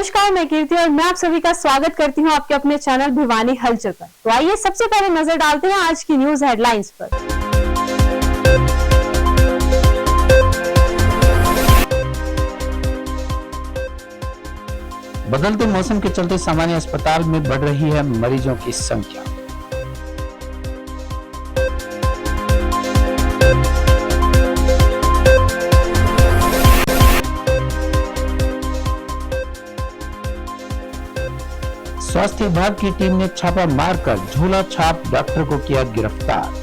नमस्कार, मैं कीर्ति और मैं आप सभी का स्वागत करती हूं आपके अपने चैनल भिवानी हलचल पर। तो आइए सबसे पहले नजर डालते हैं आज की न्यूज हेडलाइंस पर। बदलते मौसम के चलते सामान्य अस्पताल में बढ़ रही है मरीजों की संख्या। स्वास्थ्य विभाग की टीम ने छापा मारकर झोला छाप डॉक्टर को किया गिरफ्तार।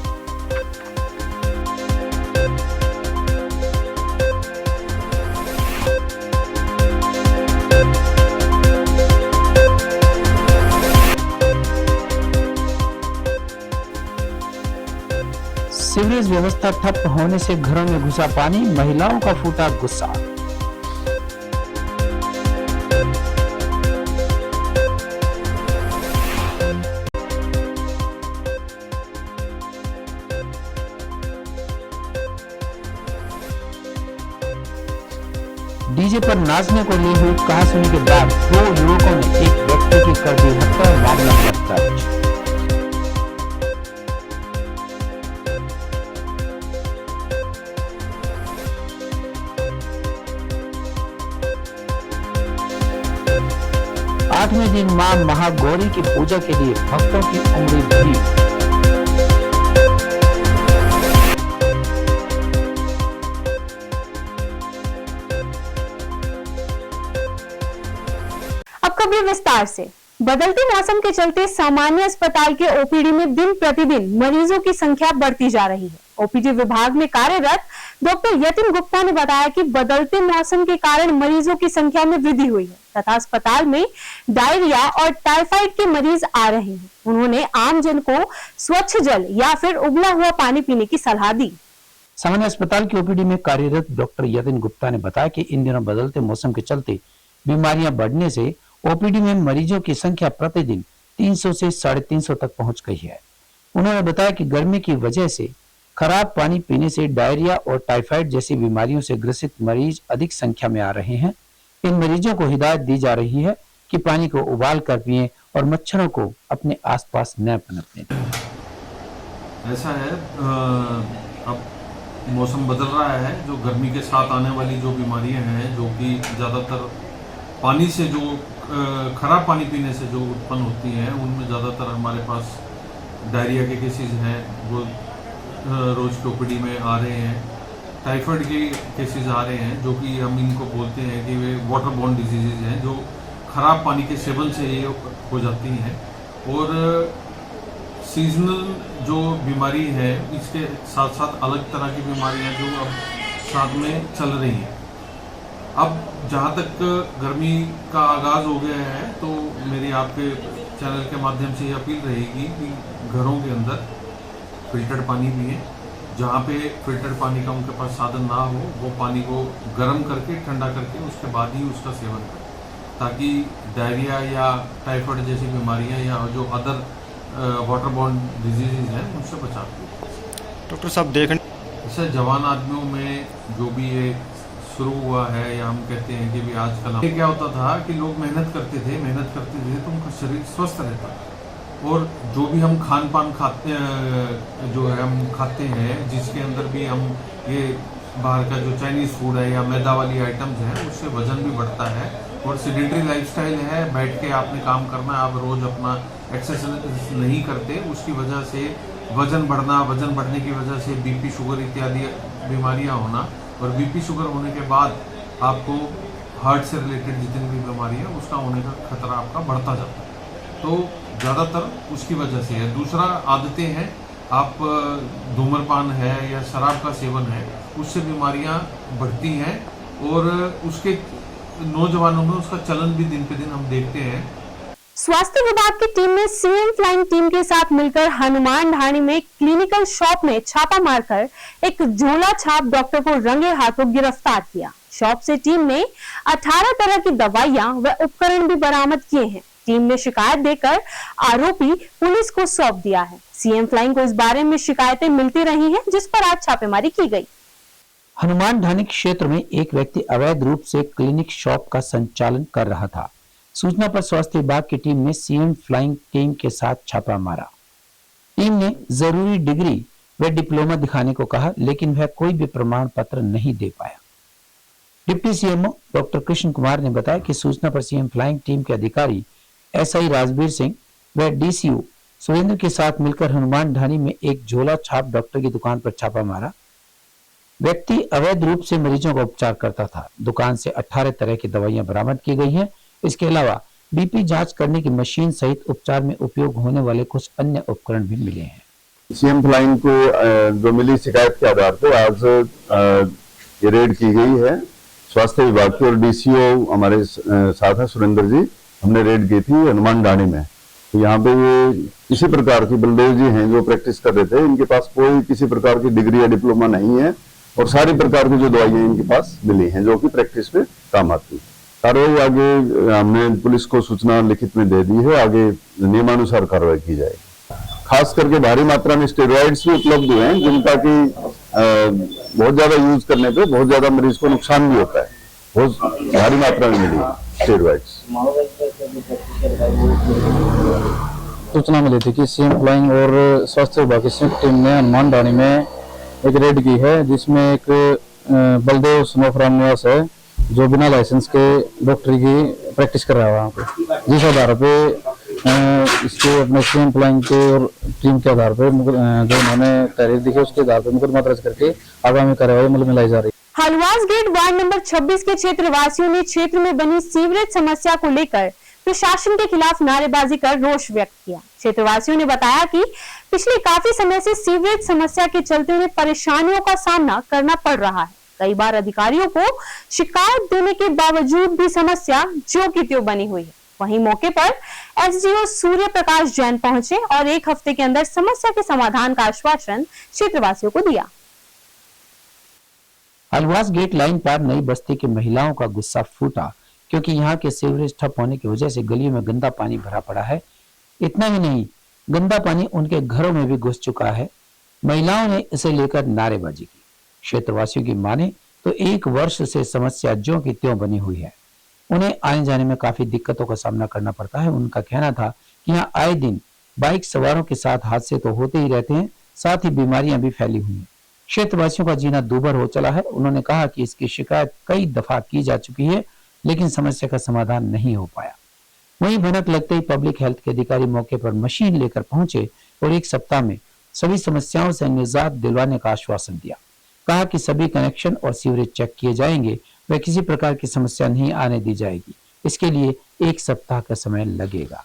सीवरेज व्यवस्था ठप होने से घरों में घुसा पानी, महिलाओं का फूटा गुस्सा। डीजे पर नाचने को ली हुई कहासुनी के बाद दो युवकों ने एक व्यक्ति की कर दी हत्या, मामला दर्ज। आठवें दिन मां महागौरी की पूजा के लिए भक्तों की उमड़ी भीड़। विस्तार से बदलते मौसम के चलते सामान्य अस्पताल के ओपीडी में दिन प्रतिदिन मरीजों की संख्या बढ़ती जा रही है। ओपीडी विभाग में कार्यरत डॉक्टर यतिन गुप्ता ने बताया कि बदलते मौसम के कारण मरीजों की संख्या में वृद्धि हुई है तथा अस्पताल में डायरिया और टाइफाइड के मरीज आ रहे हैं। उन्होंने आम जन को स्वच्छ जल या फिर उबला हुआ पानी पीने की सलाह दी। सामान्य अस्पताल की ओपीडी में कार्यरत डॉक्टर यतिन गुप्ता ने बताया कि इन दिनों बदलते मौसम के चलते बीमारियां बढ़ने से ओपीडी में मरीजों की संख्या प्रतिदिन 300 से 350 तक पहुंच गई है। उन्होंने बताया कि गर्मी की वजह से खराब पानी पीने से डायरिया और टाइफाइड जैसी बीमारियों से ग्रसित मरीज अधिक संख्या में आ रहे हैं। इन मरीजों को हिदायत दी जा रही है कि पानी को उबाल कर पिएं और मच्छरों को अपने आसपास न पनपने दें। ऐसा है, अब मौसम बदल रहा है, जो गर्मी के साथ आने वाली जो बीमारियां हैं, जो कि ज़्यादातर पानी से, जो खराब पानी पीने से जो उत्पन्न होती हैं, उनमें ज़्यादातर हमारे पास डायरिया के केसेस हैं, वो रोज़ के ओपीडी में आ रहे हैं। टाइफाइड के केसेस आ रहे हैं, जो कि हम इनको बोलते हैं कि वे वाटर बॉर्न डिजीज़ हैं, जो खराब पानी के सेवन से ये हो जाती हैं। और सीजनल जो बीमारी है, इसके साथ साथ अलग तरह की बीमारियां जो अब साथ में चल रही हैं। अब जहाँ तक गर्मी का आगाज़ हो गया है, तो मेरी आपके चैनल के माध्यम से ये अपील रहेगी कि घरों के अंदर फिल्टर्ड पानी पिएं। जहाँ पे फिल्टर्ड पानी का उनके पास साधन ना हो, वो पानी को गर्म करके, ठंडा करके उसके बाद ही उसका सेवन करें, ताकि डायरिया या टाइफाइड जैसी बीमारियाँ या जो अदर वाटर बॉर्न डिजीज़ हैं, उनसे बचाव। डॉक्टर साहब देखें, इससे जवान आदमियों में जो भी ये शुरू हुआ है, या हम कहते हैं कि भी आजकल ये क्या होता था कि लोग मेहनत करते थे तो उनका शरीर स्वस्थ रहता था। और जो भी हम खान पान खाते जो है हम खाते हैं, जिसके अंदर भी हम ये बाहर का जो चाइनीज़ फूड है या मैदा वाली आइटम्स हैं, उससे वजन भी बढ़ता है। और सीडेंटरी लाइफस्टाइल है, बैठ के आपने काम करना, आप रोज़ अपना एक्सरसाइज नहीं करते, उसकी वजह से वजन बढ़ने की वजह से बीपी, शुगर इत्यादि बीमारियाँ होना, और बीपी शुगर होने के बाद आपको हार्ट से रिलेटेड जितनी भी बीमारी है, उसका होने का खतरा आपका बढ़ता जाता है। तो ज़्यादातर उसकी वजह से है। दूसरा, आदतें हैं, आप धूम्रपान है या शराब का सेवन है, उससे बीमारियां बढ़ती हैं। और उसके नौजवानों में उसका चलन भी दिन पे दिन हम देखते हैं। स्वास्थ्य विभाग की टीम ने सीएम फ्लाइंग टीम के साथ मिलकर हनुमान ढाणी में क्लिनिकल शॉप में छापा मारकर एक झोला छाप डॉक्टर को रंगे हाथों गिरफ्तार किया। शॉप से टीम ने 18 तरह की दवाइयां व उपकरण भी बरामद किए हैं। टीम ने शिकायत देकर आरोपी पुलिस को सौंप दिया है। सीएम फ्लाइंग को इस बारे में शिकायतें मिलती रही हैं, जिस पर आज छापेमारी की गई। हनुमान ढाणी क्षेत्र में एक व्यक्ति अवैध रूप से क्लिनिक शॉप का संचालन कर रहा था। सूचना पर स्वास्थ्य विभाग की टीम ने सीएम फ्लाइंग टीम के साथ छापा मारा। टीम ने जरूरी डिग्री व डिप्लोमा दिखाने को कहा, लेकिन वह कोई भी प्रमाण पत्र नहीं दे पाया। Deputy CMO doctor Krishna Kumar ने बताया कि सूचना पर सीएम फ्लाइंग टीम के अधिकारी एसआई राजवीर सिंह व डीसीओ सुरेंद्र के साथ मिलकर हनुमान ढाणी में एक झोला छाप डॉक्टर की दुकान पर छापा मारा। व्यक्ति अवैध रूप से मरीजों का उपचार करता था। दुकान से 18 तरह की दवाइयां बरामद की गई हैं। इसके अलावा बीपी जांच करने की मशीन सहित उपचार में उपयोग होने वाले कुछ अन्य उपकरण भी मिले हैं। सीएम फ्लाइंग को जो मिली शिकायत के आधार पर आज ये रेड की गई है। स्वास्थ्य विभाग की और डीसीओ हमारे साथ है सुरेंद्र जी, हमने रेड की थी हनुमान ढाणी में। तो यहाँ पे ये किसी प्रकार की बलदेव जी हैं जो प्रैक्टिस कर रहे थे, इनके पास कोई किसी प्रकार की डिग्री या डिप्लोमा नहीं है और सारी प्रकार की जो दवाइयां इनके पास मिली हैं जो कि प्रैक्टिस पे काम आती है। कार्रवाई आगे हमने पुलिस को सूचना लिखित में दे दी है, आगे नियमानुसार कार्रवाई की जाएगी। खास करके भारी मात्रा में स्टेरॉइड्स भी उपलब्ध हुए हैं जिनका कि बहुत ज्यादा यूज करने पे बहुत ज्यादा मरीज को नुकसान भी होता है। बहुत भारी मात्रा में मिली स्टेरॉइड्स। सूचना मिली थी कि सीएम फ्लाइंग और स्वास्थ्य विभाग की संयुक्त टीम ने हनुमान ढाणी में एक रेड की है, जिसमें एक बलदेव स्नोफराम निवास है जो बिना लाइसेंस के डॉक्टरी की प्रैक्टिस कर रहा है वहाँ पे। जिस आधार पे इसके अपने सीएम फ्लाइंग के और टीम के आधार पे जो उन्होंने तहरीर दी है उसके आधार पर मुकदमा दर्ज करके आगामी कार्रवाई अमल में लाई जा रही है। हलवास गेट वार्ड नंबर 26 के क्षेत्रवासियों ने क्षेत्र में बनी सीवरेज समस्या को लेकर प्रशासन के खिलाफ नारेबाजी कर रोष व्यक्त किया। क्षेत्रवासियों ने बताया कि पिछले काफी समय से सीवरेज समस्या के चलते उन्हें परेशानियों का सामना करना पड़ रहा है। कई बार अधिकारियों को शिकायत देने के बावजूद भी समस्या ज्यों की त्यों बनी हुई है। वहीं मौके पर एसडीओ सूर्य प्रकाश जैन पहुंचे और एक हफ्ते के अंदर समस्या के समाधान का आश्वासन क्षेत्रवासियों को दिया। हलवास गेट लाइन पर नई बस्ती की महिलाओं का गुस्सा फूटा क्योंकि यहाँ के सीवरेज ठप होने की वजह से गलियों में गंदा पानी भरा पड़ा है। इतना ही नहीं, गंदा पानी उनके घरों में भी घुस चुका है। महिलाओं ने इसे लेकर नारेबाजी की। क्षेत्रवासियों की माने तो 1 वर्ष से समस्या ज्यों की त्यों बनी हुई है। उन्हें आने जाने में काफी दिक्कतों का सामना करना पड़ता है। उनका कहना था कि यहाँ आए दिन बाइक सवारों के साथ हादसे तो होते ही रहते हैं, साथ ही बीमारियां भी फैली हुई हैं। क्षेत्रवासियों का जीना दूभर हो चला है। उन्होंने कहा कि इसकी शिकायत कई दफा की जा चुकी है, लेकिन समस्या का समाधान नहीं हो पाया। वहीं भनक लगते ही पब्लिक हेल्थ के अधिकारी मौके पर मशीन लेकर पहुंचे और 1 सप्ताह में सभी समस्याओं से निजात दिलवाने का आश्वासन दिया। कहा कि सभी कनेक्शन और सीवरेज चेक किए जाएंगे, व किसी प्रकार की समस्या नहीं आने दी जाएगी। इसके लिए 1 सप्ताह का समय लगेगा।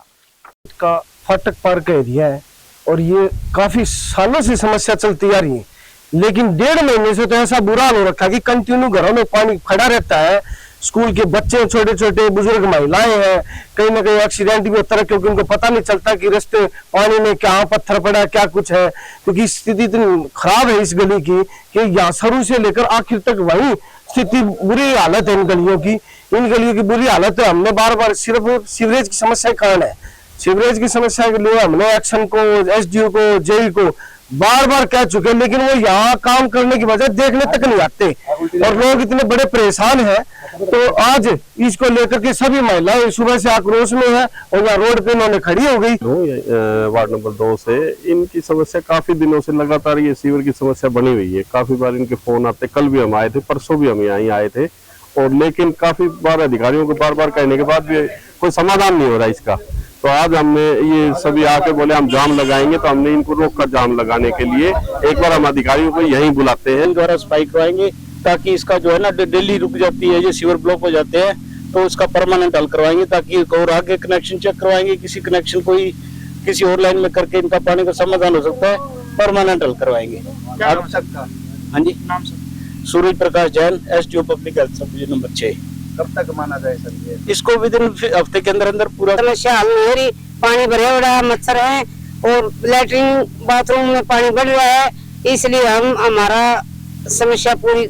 का फाटक पार का एरिया है और ये काफी सालों से समस्या चलती आ रही है, लेकिन 1.5 महीने से तो ऐसा बुरा हाल हो रखा है कि कंटिन्यू घरों में पानी खड़ा रहता है। स्कूल के बच्चे, छोटे छोटे बुजुर्ग महिलाएं हैं, कहीं ना कहीं एक्सीडेंट भी होता है क्योंकि उनको पता नहीं चलता कि रास्ते पानी में क्या पत्थर पड़ा, क्या कुछ है। क्योंकि स्थिति इतनी खराब है इस गली की कि यहाँ शुरू से लेकर आखिर तक वही स्थिति, बुरी हालत है इन गलियों की। इन गलियों की बुरी हालत है। हमने बार बार सिर्फ सीवरेज की समस्या के कारण है, सीवरेज की समस्या के लिए हमने एक्शन को, एसडीओ को, जेई को बार बार कह चुके, लेकिन वो यहाँ काम करने की वजह देखने तक नहीं आते और लोग इतने बड़े परेशान हैं। तो आज इसको लेकर के सभी महिलाएं सुबह से आक्रोश में है और यहाँ रोड पे इन्होंने खड़ी हो गई। वार्ड नंबर 2 से इनकी समस्या काफी दिनों से लगातार ये सीवर की समस्या बनी हुई है। काफी बार इनके फोन आते, कल भी हम आए थे, परसों भी हम यहाँ आए थे, और लेकिन काफी बार अधिकारियों को बार बार कहने के बाद भी कोई समाधान नहीं हो रहा इसका। तो आज हमने ये सभी आके बोले हम जाम लगाएंगे, तो हमने इनको रोक कर जाम लगाने के लिए एक बार हम अधिकारियों को यहीं बुलाते हैं। द्वारा सफाई करवाएंगे ताकि इसका जो है ना डेली रुक जाती है, जो सीवर ब्लॉक हो जाते हैं, तो उसका परमानेंट हल करवाएंगे ताकि और आगे कनेक्शन चेक करवाएंगे। किसी कनेक्शन कोई किसी और लाइन में करके इनका पानी का समाधान हो सकता है, परमानेंट हल करवाएंगे। क्या हो सकता? हाँ जी, नाम Surya Prakash Jain, SDO public health sub division number 6। कब तक माना जाए सर ये? इसको विदिन हफ्ते के अंदर अंदर पूरा समस्या हल नहीं हो रही। पानी भरे हुआ मच्छर है और लैट्रिन बाथरूम में पानी बढ़ रहा है, इसलिए हम हमारा समस्या पूरी।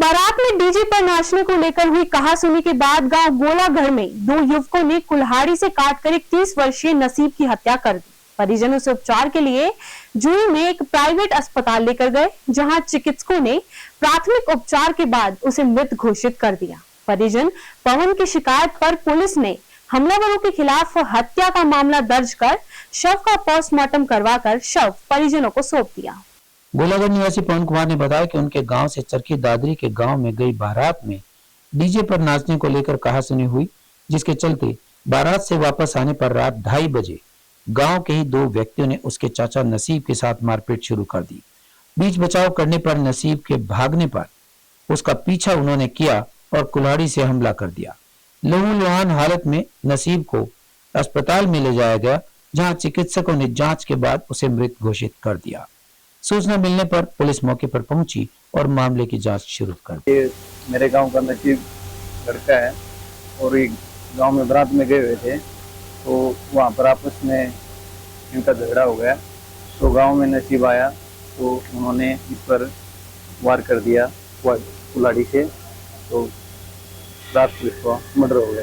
बारात में डीजे पर नाचने को लेकर हुई कहासुनी के बाद गांव गोलाघर में 2 युवकों ने कुल्हाड़ी से काटकर एक 30 वर्षीय नसीब की हत्या कर दी। परिजन उसे उपचार के लिए जुई में एक प्राइवेट अस्पताल लेकर गए, जहां चिकित्सकों ने प्राथमिक उपचार के बाद उसे मृत घोषित कर दिया। परिजन पवन की शिकायत पर पुलिस ने हमलावरों के खिलाफ हत्या का मामला दर्ज कर शव का पोस्टमार्टम करवाकर शव परिजनों को सौंप दिया। गोलागढ़ निवासी पवन कुमार ने बताया कि उनके गांव से चरखी दादरी के गांव में गई बारात में डीजे पर नाचने को लेकर कहासुनी हुई, जिसके चलते बारात से वापस आने पर रात 2:30 बजे गांव के ही 2 व्यक्तियों ने उसके चाचा नसीब के साथ मारपीट शुरू कर दी। बीच बचाव करने पर नसीब के भागने पर उसका पीछा उन्होंने किया और कुल्हाड़ी से हमला कर दिया। लहूलुहान हालत में नसीब को अस्पताल में ले जाया गया, जहां चिकित्सकों ने जांच के बाद उसे मृत घोषित कर दिया। सूचना मिलने पर पुलिस मौके पर पहुंची और मामले की जांच शुरू कर दी। मेरे गांव का नसीब लड़का है और एक गांव में बारात में गए हुए थे, तो वहां पर आपस में इनका झगड़ा हो गया। तो गांव में नसीब आया तो उन्होंने इस पर वार कर दिया कुल्हाड़ी से, तो रात को इसका मर्डर हो गया।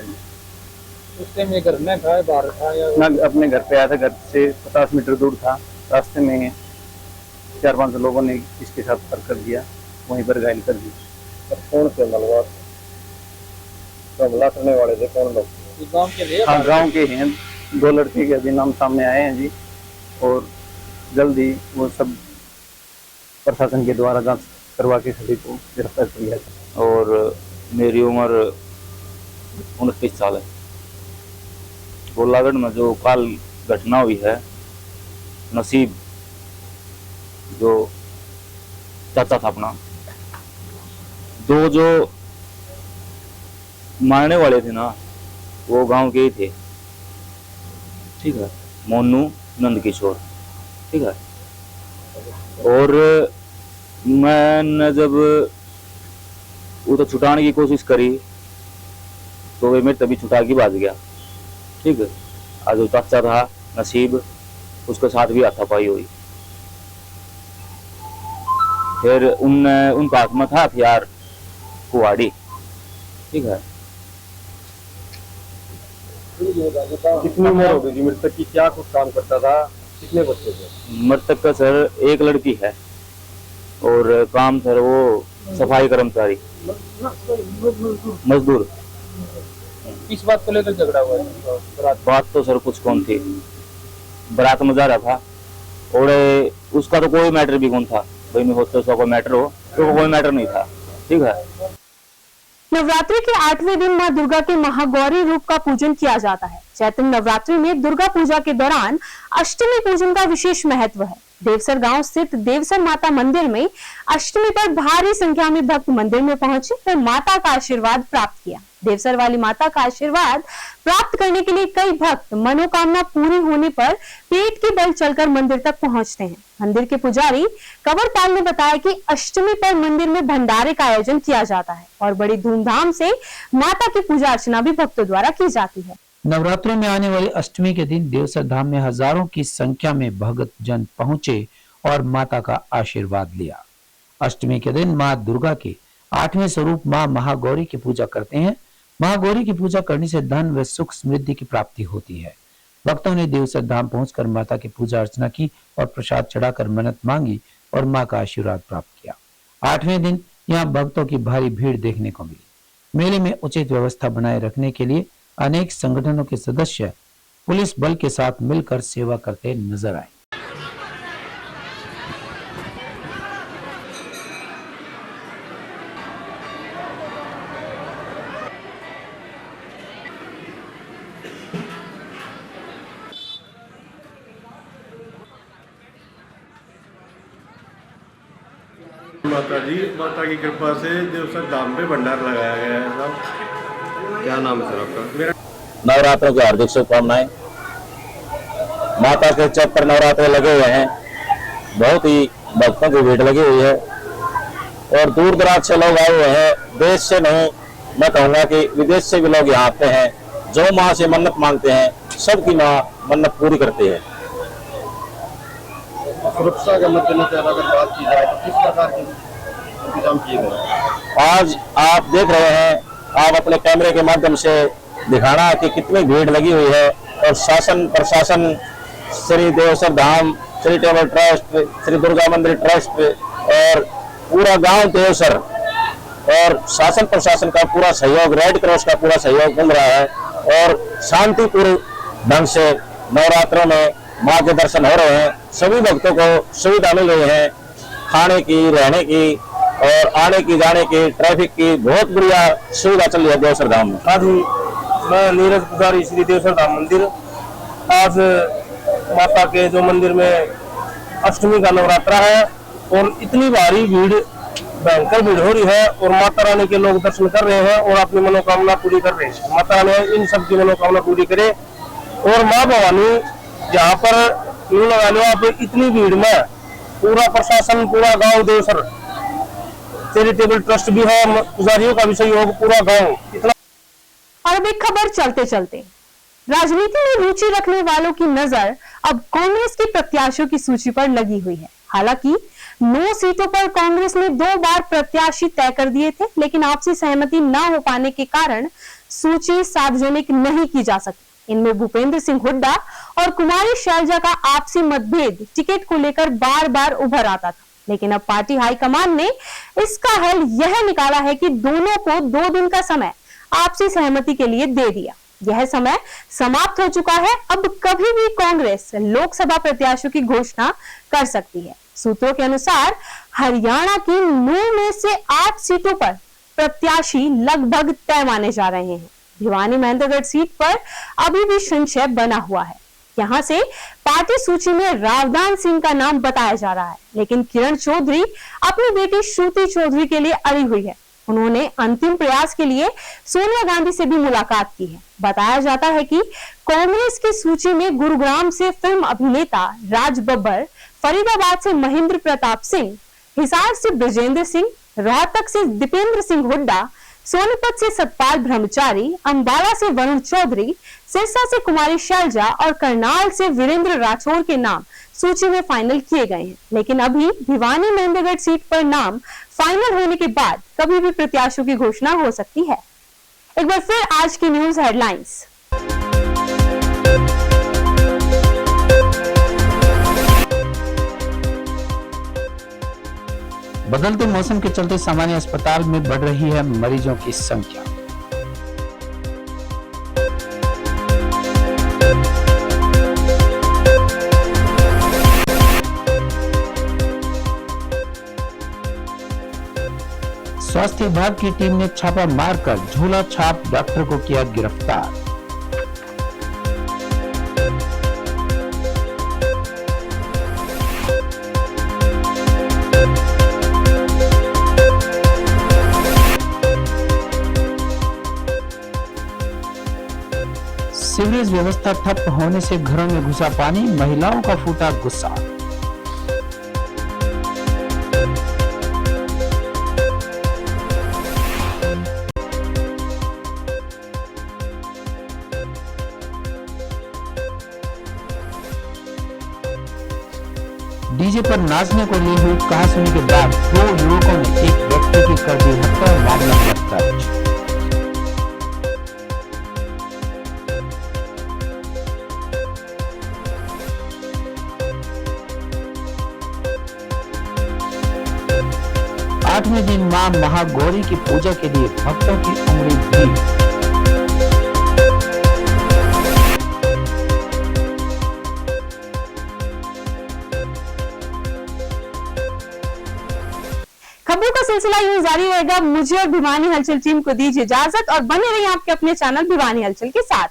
उस टाइम ये घर में था, बाहर था या मैं अपने घर पे आया था, घर से 50 मीटर दूर था। रास्ते में 4-5 लोगों ने इसके साथ वार कर दिया, वहीं पर घायल कर दिया। कौन थे हमला करने वाले थे? कौन लोग? गांव के लिए? हाँ, गांव के हैं। 2 लड़के के अभी नाम सामने आए हैं जी, और जल्दी वो सब प्रशासन के द्वारा जांच करवा के सभी को गिरफ्तार किया जाए। और मेरी उम्र 29 साल है। गोलागढ़ में जो कल घटना हुई है, नसीब जो चाचा था अपना, 2 जो मारने वाले थे ना, वो गांव के ही थे, ठीक है, मोनू नंद किशोर, ठीक है। और मैंने जब वो तो छुटाने की कोशिश करी तो वे मेरे तभी छुटा के भाग गया, ठीक है। आज जो चाचा था नसीब, उसके साथ भी हाथापाई हुई। फिर उनका हाथ में था हथियार कुल्हाड़ी, ठीक है। कितनी उम्र हो गई मृतक की? क्या कुछ काम करता था? कितने बच्चे थे? मृतक का सर एक लड़की है और काम सर वो सफाई कर्मचारी मजदूर। किस बात को लेकर झगड़ा हुआ? बात तो सर कुछ कौन थी, बारात में जा रहा था और उसका तो कोई मैटर भी कौन था, भाई में होता उसका कोई मैटर हो तो कोई मैटर नहीं था, ठीक है। नवरात्रि के 8वें दिन मां दुर्गा के महागौरी रूप का पूजन किया जाता है। चैत्र नवरात्रि में दुर्गा पूजा के दौरान अष्टमी पूजन का विशेष महत्व है। देवसर गांव स्थित देवसर माता मंदिर में अष्टमी पर भारी संख्या में भक्त मंदिर में पहुंचे और माता का आशीर्वाद प्राप्त किया। देवसर वाली माता का आशीर्वाद प्राप्त करने के लिए कई भक्त मनोकामना पूरी होने पर पेट के बल चलकर मंदिर तक पहुंचते हैं। मंदिर के पुजारी कंवरपाल ने बताया कि अष्टमी पर मंदिर में भंडारे का आयोजन किया जाता है और बड़ी धूमधाम से माता की पूजा अर्चना भी भक्तों द्वारा की जाती है। नवरात्रों में आने वाली अष्टमी के दिन देवसर धाम में हजारों की संख्या में भक्त जन पहुंचे और माता का आशीर्वाद लिया। अष्टमी के दिन मां दुर्गा के 8वें स्वरूप मां महागौरी की पूजा करते हैं। महागौरी की पूजा करने से धन व सुख समृद्धि की प्राप्ति होती है। भक्तों ने देवसर धाम पहुंचकर माता की पूजा अर्चना की और प्रसाद चढ़ाकर मन्नत मांगी और मां का आशीर्वाद प्राप्त किया। 8वें दिन यहाँ भक्तों की भारी भीड़ देखने को मिली। मेले में उचित व्यवस्था बनाए रखने के लिए अनेक संगठनों के सदस्य पुलिस बल के साथ मिलकर सेवा करते नजर आए। माता की कृपा से देवसर धाम पे भंडार लगाया गया है साहब। क्या नाम है सर आपका? मेरा नवरात्रों की हार्दिक शुभकामनाएं। माता के चौक पर नवरात्र लगे हुए हैं, बहुत ही भक्तों की भीड़ लगी हुई है और दूर दराज से लोग आए हुए हैं। देश से नहीं, मैं कहूँगा कि विदेश से भी लोग यहाँ आते हैं। जो माँ से मन्नत मांगते हैं सबकी माँ मन्नत पूरी करती है। सुरक्षा के मद्देनजर अगर बात की जाए तो किस प्रकार के इंतजाम किए गए? आज आप देख रहे हैं, आप अपने कैमरे के माध्यम से दिखाना कि कितनी भीड़ लगी हुई है और शासन प्रशासन, श्री देवसर धाम चैरिटेबल ट्रस्ट, श्री दुर्गा मंदिर ट्रस्ट और पूरा गांव देवसर और शासन प्रशासन का पूरा सहयोग, रेड क्रॉस का पूरा सहयोग मिल रहा है और शांतिपूर्ण ढंग से नवरात्रों में माँ के दर्शन हो रहे हैं। सभी भक्तों को सुविधा मिल रही है, खाने की, रहने की और आने की जाने की, ट्रैफिक की बहुत बढ़िया सुविधा चल रही है देवसर धाम में। आज मैं नीरज पुजारी श्री देवसर धाम मंदिर, आज माता के जो मंदिर में अष्टमी का नवरात्रा है और इतनी भारी भीड़, भयंकर भीड़ हो रही है और माता रानी के लोग दर्शन कर रहे हैं और अपनी मनोकामना पूरी कर रहे हैं। माता रानी इन सब की मनोकामना पूरी करे और माँ भवानी यहाँ पर लगा लो आप, इतनी भीड़ में पूरा प्रशासन, पूरा गांव देवसर चैरिटेबल ट्रस्ट भी है, पुजारियों का भी सहयोग, पूरा गांव इतना। और अब एक खबर चलते चलते, राजनीति में रुचि रखने वालों की नजर अब कांग्रेस के प्रत्याशियों की सूची पर लगी हुई है। हालांकि 9 सीटों पर कांग्रेस ने 2 बार प्रत्याशी तय कर दिए थे, लेकिन आपसी सहमति न हो पाने के कारण सूची सार्वजनिक नहीं की जा सकी। इनमें भूपेंद्र सिंह हुड्डा और कुमारी शैलजा का आपसी मतभेद टिकट को लेकर बार बार उभर आता था, लेकिन अब पार्टी हाईकमान ने इसका हल यह निकाला है कि दोनों को 2 दिन का समय आपसी सहमति के लिए दे दिया। यह समय समाप्त हो चुका है। अब कभी भी कांग्रेस लोकसभा प्रत्याशियों की घोषणा कर सकती है। सूत्रों के अनुसार हरियाणा की 9 में से 8 सीटों पर प्रत्याशी लगभग तय माने जा रहे हैं। भिवानी महेंद्रगढ़ सीट पर अभी भी संशय बना हुआ है। यहां से पार्टी सूची में रावदान सिंह का नाम बताया जा रहा है, लेकिन किरण चौधरी अपनी बेटी श्रुति चौधरी के लिए अड़ी हुई है। उन्होंने अंतिम प्रयास के लिए सोनिया गांधी से भी मुलाकात की है। बताया जाता है कि कांग्रेस की सूची में गुरुग्राम से फिल्म अभिनेता राज बब्बर, फरीदाबाद से महेंद्र प्रताप सिंह, हिसार से ब्रजेंद्र सिंह, रोहतक से दीपेंद्र सिंह हुड्डा, सोनीपत से सतपाल ब्रह्मचारी, अंबाला से वरुण चौधरी, सिरसा से कुमारी शैलजा और करनाल से वीरेंद्र राठौर के नाम सूची में फाइनल किए गए हैं। लेकिन अभी भिवानी महेंद्रगढ़ सीट पर नाम फाइनल होने के बाद कभी भी प्रत्याशियों की घोषणा हो सकती है। एक बार फिर आज की न्यूज हेडलाइंस। बदलते मौसम के चलते सामान्य अस्पताल में बढ़ रही है मरीजों की संख्या। स्वास्थ्य विभाग की टीम ने छापा मारकर झोला छाप डॉक्टर को किया गिरफ्तार। सीवरेज व्यवस्था ठप होने से घरों में घुसा पानी, महिलाओं का फूटा गुस्सा। डीजे पर नाचने को ली हुई कहासुनी के बाद 2 युवकों ने एक व्यक्ति की कर दी हत्या, मामला दर्ज। आठवें दिन मां महागौरी की पूजा के लिए भक्तों की उमड़ी भीड़। खबरों का सिलसिला यूं जारी रहेगा। मुझे और भिवानी हलचल टीम को दीजिए इजाजत और बने रहिए आपके अपने चैनल भिवानी हलचल के साथ।